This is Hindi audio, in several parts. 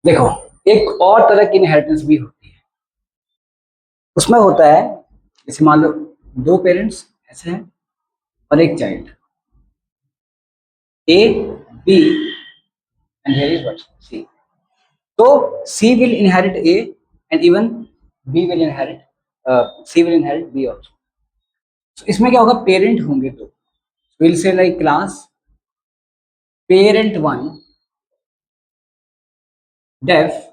देखो, एक और तरह की इनहेरिटेंस भी होती है। उसमें होता है, जैसे मान लो दो पेरेंट्स ऐसे हैं और एक child A B and here is what C. तो C will inherit A and even B will inherit C will inherit B also. तो इसमें क्या होगा, पेरेंट होंगे दो, will say like class parent one def,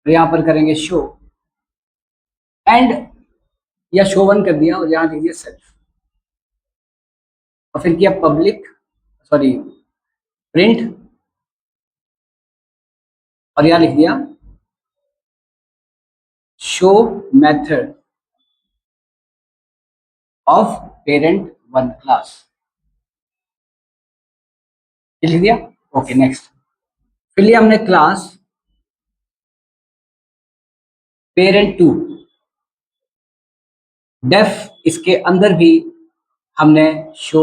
यहां पर करेंगे शो एंड, या शो वन कर दिया और यहां लिख दिया सेल्फ, और फिर किया पब्लिक सॉरी प्रिंट और यहां लिख दिया show method of parent one class, ये लिख दिया। ओके नेक्स्ट, फिर लिया हमने क्लास पेरेंट टू डेफ, इसके अंदर भी हमने शो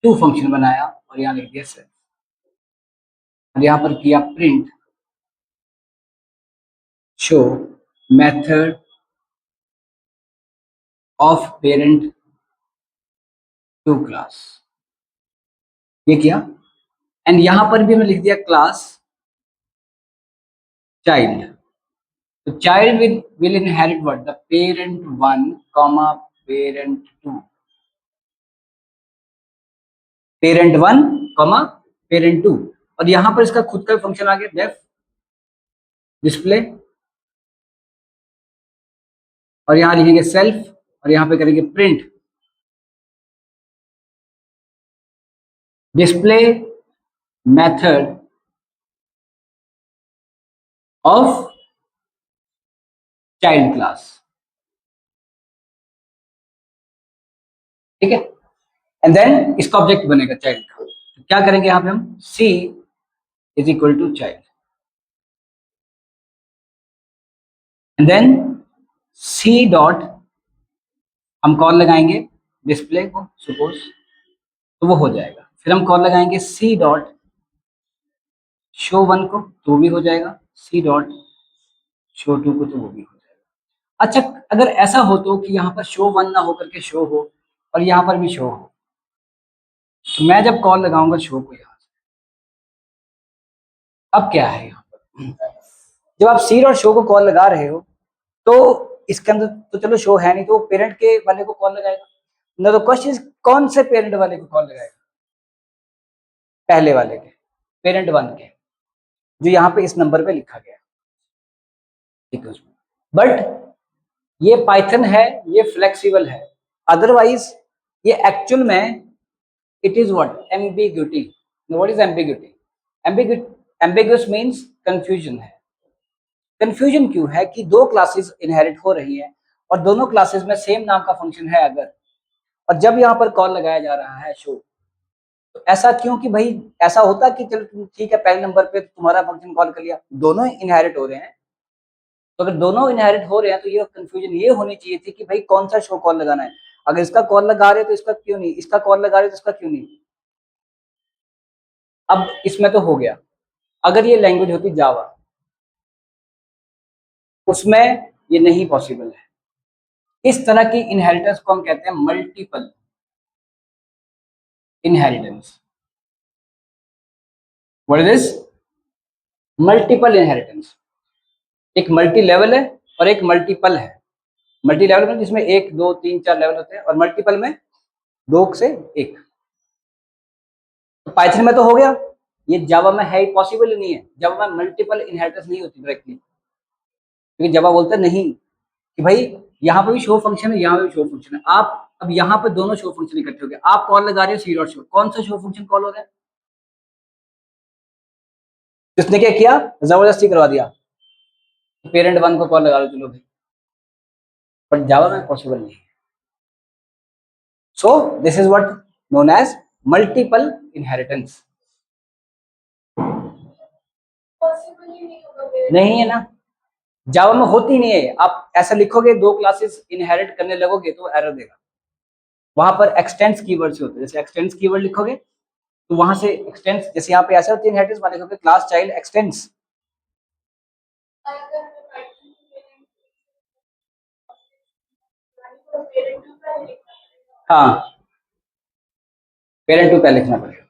टू फंक्शन बनाया और यहां लिख दिया सेल्फ, और यहां पर किया print show method of parent two class, ये किया। एंड यहां पर भी हमने लिख दिया क्लास चाइल्ड। तो child will inherit what, the parent one comma parent two, parent one comma parent two, और यहां पर इसका खुद का फंक्शन आ गया डेफ डिस्प्ले, और यहां लिखेंगे सेल्फ और यहां पे करेंगे print display method of child class, ठीक है। एंड देन इसका ऑब्जेक्ट बनेगा चाइल्ड का, तो क्या करेंगे यहां पे हम, C is equal to child, and then C dot, हम कॉल लगाएंगे डिस्प्ले को सपोज, तो वो हो जाएगा। फिर हम कॉल लगाएंगे सी डॉट शो वन को, तो भी हो जाएगा। सी डॉट शो टू को, तो वो भी हो जाएगा। अच्छा, अगर ऐसा हो तो कि यहाँ पर शो वन ना होकर के शो हो और यहाँ पर भी शो हो, तो मैं जब कॉल लगाऊंगा शो को यहाँ से, अब क्या है यहाँ पर, जब आप सी डॉट शो को कॉल लगा रहे हो तो इसके अंदर तो चलो शो है नहीं, तो वो पेरेंट के वाले को कॉल लगाएगा ना। तो क्वेश्चन कौन से पेरेंट वाले को कॉल लगाएगा, पहले वाले के, पेरेंट वन के, जो यहाँ पे इस नंबर पे लिखा गया, ठीक है उसमें। बट ये पाइथन है, ये फ्लेक्सिबल है, अदरवाइज ये एक्चुअल में it is what, ambiguity. What is ambiguity? Ambiguous means confusion है। कंफ्यूजन क्यों है कि दो क्लासेस इनहेरिट हो रही है और दोनों क्लासेस में सेम नाम का फंक्शन है अगर, और जब यहाँ पर कॉल लगाया जा रहा है शो, तो ऐसा क्यों कि भाई ऐसा होता कि चलो ठीक है पहले नंबर पे तुम्हारा फंक्शन कॉल कर लिया, दोनों इनहेरिट हो रहे हैं, तो अगर दोनों इनहेरिट हो रहे हैं तो ये कंफ्यूजन ये होनी चाहिए थी कि भाई कौन सा शो कॉल लगाना है, अगर इसका कॉल लगा रहे तो इसका क्यों नहीं, इसका कॉल लगा रहे तो इसका क्यों नहीं। अब इसमें तो हो गया। अगर ये लैंग्वेज होती जावा, उसमें ये नहीं पॉसिबल है। इस तरह की इनहेरिटेंस को हम कहते हैं multiple inheritance. What is this? Multiple inheritance. एक मल्टी लेवल है और एक मल्टीपल है। मल्टी लेवल में जिसमें एक दो तीन चार लेवल होते हैं, और मल्टीपल में दो से एक। तो पाइथन में तो हो गया, ये जावा में है ही पॉसिबल ही नहीं है। जावा में मल्टीपल इनहेरिटेंस नहीं होती डायरेक्टली, क्योंकि जावा बोलता नहीं कि भाई यहाँ पे भी शो फंक्शन है, यहाँ पे भी शो फंक्शन है। आप अब यहाँ पे दोनों शो फंक्शन इकट्ठे हो गए, आप कॉल लगा रहे हो सी डॉट शो, कौन सा शो फंक्शन कॉल हो रहा है? किसने क्या किया, जबरदस्ती करवा दिया, पेरेंट वन को कॉल लगा लो चलो भाई, बट जावा में पॉसिबल नहीं है। So this is what known as multiple inheritance. नहीं है ना, जावा में होती नहीं है। आप ऐसा लिखोगे दो क्लासेस इनहेरिट करने लगोगे तो एरर देगा। वहां पर एक्सटेंड्स कीवर्ड से होते हैं, जैसे एक्सटेंड्स कीवर्ड लिखोगे तो वहां से एक्सटेंस, जैसे यहाँ पे ऐसा होता है इनहेरिटेंस वाले को क्लास चाइल्ड एक्सटेंस। हाँ, पेरेंट टू पहले लिखना पड़ेगा।